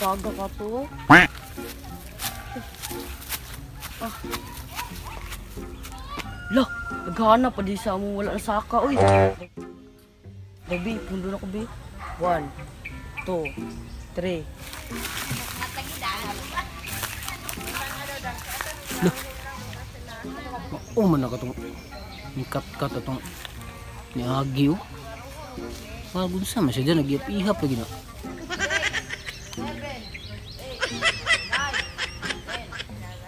Gaga ka to. Lah, naghahanap pa di sa mo wala na saka, uy. Baby, pundo na ko, babe. 1, 2, 3. Lah, man na ka itong nikat-kat itong niagi, oh. Bago sa masya dyan, nag-ihap lagi na.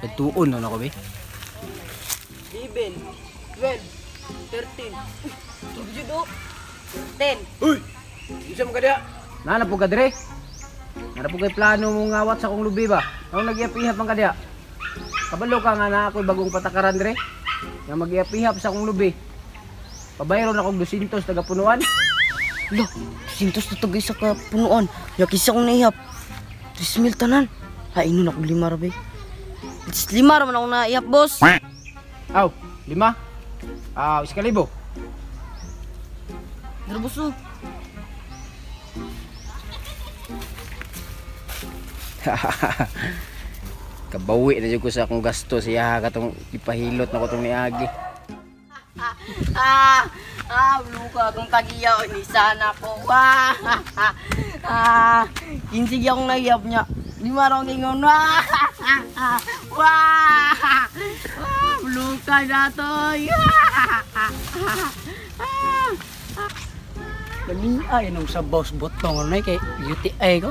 Ituon na ako, be. 11, 12, 13. Tugyo do. 10. Uy! Isa mo ka diya? Nana po ka dire? Nana po kay plano mong ngawat sa kong lubi ba? Ako nag-iapihap ang ka diya? Kabalo ka nga na ako'y bagong patakaran dire? Nga mag-iapihap sa kong lubi. Pabayron akong 200 tagapunuan. Lah, sintos na tagay sa kapunuan. Yakis akong naihap. 3,000 tanan. Hainin ako 5 rabe. 5 raman akong naihap, boss. Aw, 5? 1,000. Pero boss, oh. Kabawi na dyan ko sa akong gasto siya katong ipahilot na ko itong niagi. Luka akong tagiyaw ni sana ko. Kinsig akong naihap niya. 5 raw kingon. Luka na to. Galing ay nung sa boss botong na kay UTI ko.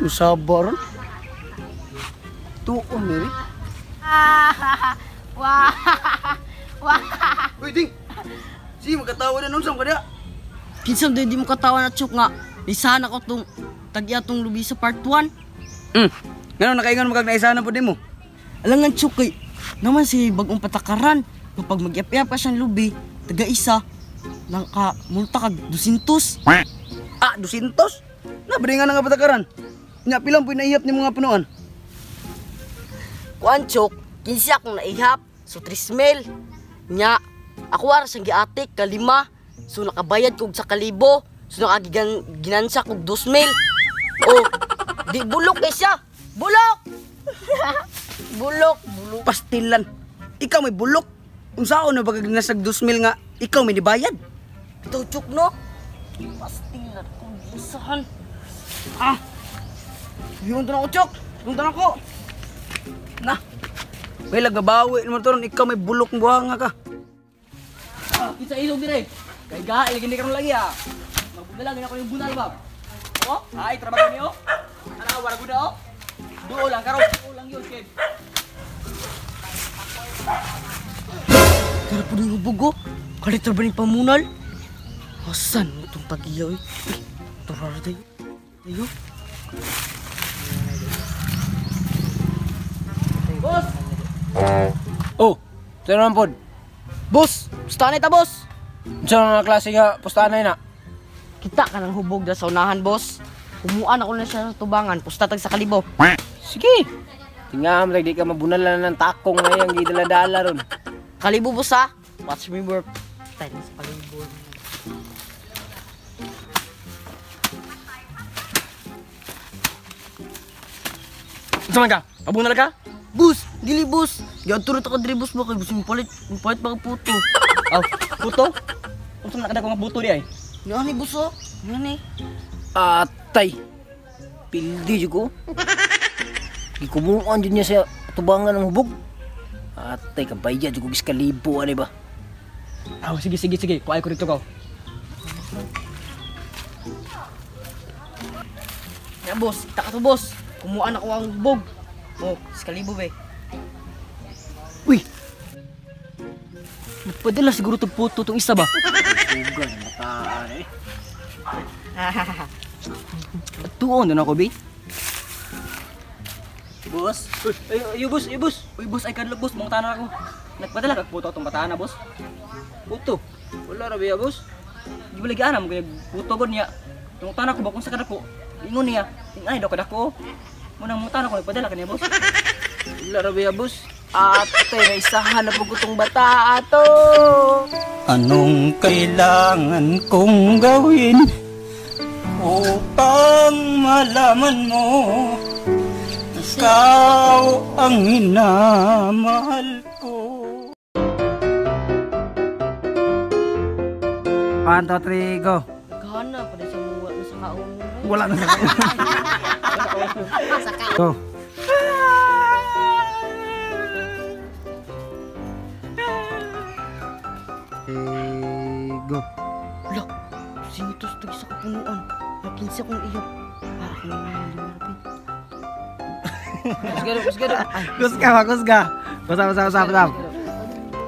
Sabar. Tuon ni. Uy, ding. Si magkatawa na nung sam ka dia. Kinsan di mo katawa na chuk nga. Lisahan ako tong tagya tong lubi sa part 1. Ngano nakaingon magag naisana po din mo? Alangan chuk kay naman si bagong patakaran. Kapag mag-iap-iap ka siyang lubi, taga isa lang ka multa kag 200. 200? Nabri nga nga patakaran. Nya pilang po naihap ni mga punuan. Kuan chuk, kinsi akong naihap. So 3,000. Nya ako ara sang giatik ka 5. So nakabayad kog sa 1,000. So nakagigansa kog 2,000. Oh, di bulok kay siya. Bulok. bulok. Pastilan. Ikaw may bulok. Unsaon na bagag nasag 2,000 nga ikaw may dibayad? Ito chuk no. Pastilan kong gisahan. Yung tanong ko, Chok! Yung tanong ko! Na! May lagabawi naman ito ron, ikaw may bulok ng buhanga ka. Kita ilog dire. Kay gaha, ilagin ka ron lagi Magbudalang ako yung bunal ba? Ay, trabaho niyo? Ano, wala guda Duo lang, karo. Duo lang yun, Kev. Kaya po rin yung bugo. Kalitra ba rin pamunal? Asan mo itong tagiyaw eh? Turara tayo. Tayo. Boss! Oh, saan naman po? Boss! Pustahan ta, boss! Saan mga klase nga pustahan na? Kita ka ng hubog na sa unahan, boss. Humuan ako na siya sa tubangan. Pustatag sa 1,000. Sige! Tingnan mo, di ka mabunalan ng takong ngayong gidala-dala ron. 1,000, boss, ha? Watch me work. Tayo sa 1,000. Saan ka? Pabunal ka? Boss! Dili, boss! Giadturot ako diri, boss. Bakit, boss? Mupalit baka puto. Puto? Kung saan nakada ko nga puto di ay? Yan eh, boss, oh. Yan eh. Atay! Pildi ko. Ikumuan din niya sa tubangan ng hubog. Atay, kabayad ko gis 1,000, ano ba? Sige. Kuhay ko dito ko. Ya, boss. Kita ka to, boss. Kumuan ako ang hubog. Oh, 1,000 ba eh. Uy! Nagpadala siguro itong puto itong isa ba? Sugan, mataan eh. Tuon na ako, be? Boss? Ay, boss. Uy, boss, ay kadlog, boss. Mga tanah ako. Nagpadala kag puto itong katana, boss. Puto? Wala na ba, boss? Di ba lagi anam, kaya puto ko niya. Itong tanah ko ba kung sa kadako? Ingon niya. Ay, daw kadako. Munang mga tanah ko, nagpadala ka niya, boss. Wala na ba, boss? Ate, naisahan na po itong bata ato. Anong kailangan kong gawin upang malaman mo ikaw ang minamahal ko. 1, 2, 3, go. Gana pa rin sa mga na sa kaon mo. Wala na sa go. Go. Wala, sinitos tagi sa kapunuan. Nakinsa kong iyap. Para ko naman yung limarapin. Kusgado. Ay, Kusga. Usap.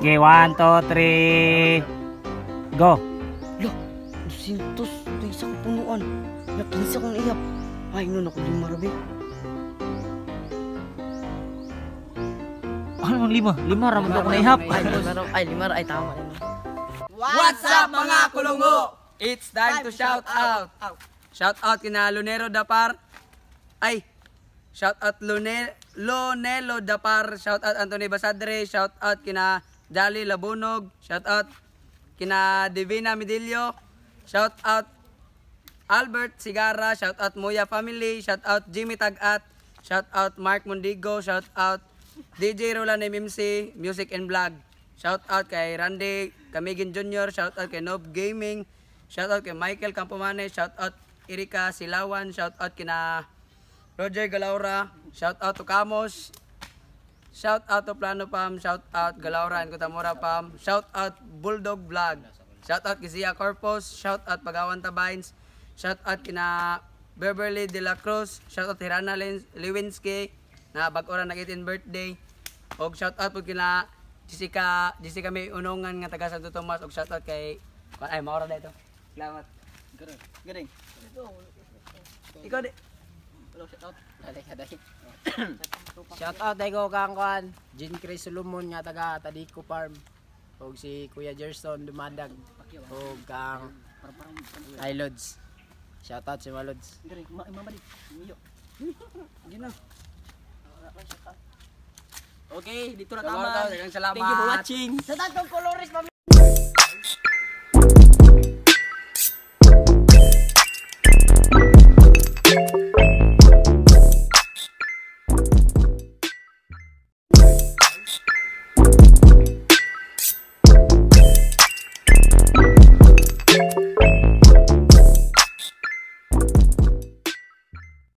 Okay, 1, 2, 3, go. Wala, sinitos tagi sa kapunuan. Nakinsa kong iyap. Ay, nun ako limarapin. Ano 5? 5 ra man to ko naihap. Ay, tama. What's up mga kulungo? It's time to shout out. Shout out kina Lunero Dapar. Ay, shout out Lonelo Dapar. Shout out Anthony Basadre. Shout out kina Jolly Labunog. Shout out kina Divina Medillo. Shout out Albert Sigara. Shout out Moya Family. Shout out Jimmy Tagat. Shout out Mark Mondigo. Shout out DJ Roland MMC Music and Vlog. Shout out kay Randy Camigin Jr. Shout out kay Nob Gaming. Shout out kay Michael Campomane. Shout out Erika Silawan. Shout out kina Roger Galaura. Shout out to Kamos. Shout out to Plano Pam. Shout out Galaura and Kutamura Pam. Shout out Bulldog Vlog. Shout out kay Zia Corpus. Shout out Pagawan Tabines. Shout out kina Beverly De La Cruz. Shout out Hirana Lewinsky na bag-ora na 18 birthday. Og shout out po kina Jessica may unungan nga taga Santo Tomas. Og shout out kay ay maora dito. Salamat. Galing. Ikaw di. Hello, shout out. Shout out dai ko kang kuan Jean Chris Solomon nga taga Tadico Farm og si Kuya Gerson Dumadag og kang Ilods. Shout out si Malods. Galing, mamali. Miyo. Gina. Okay, dito na tama. Salamat. Thank you for watching. Sa tatong kolores,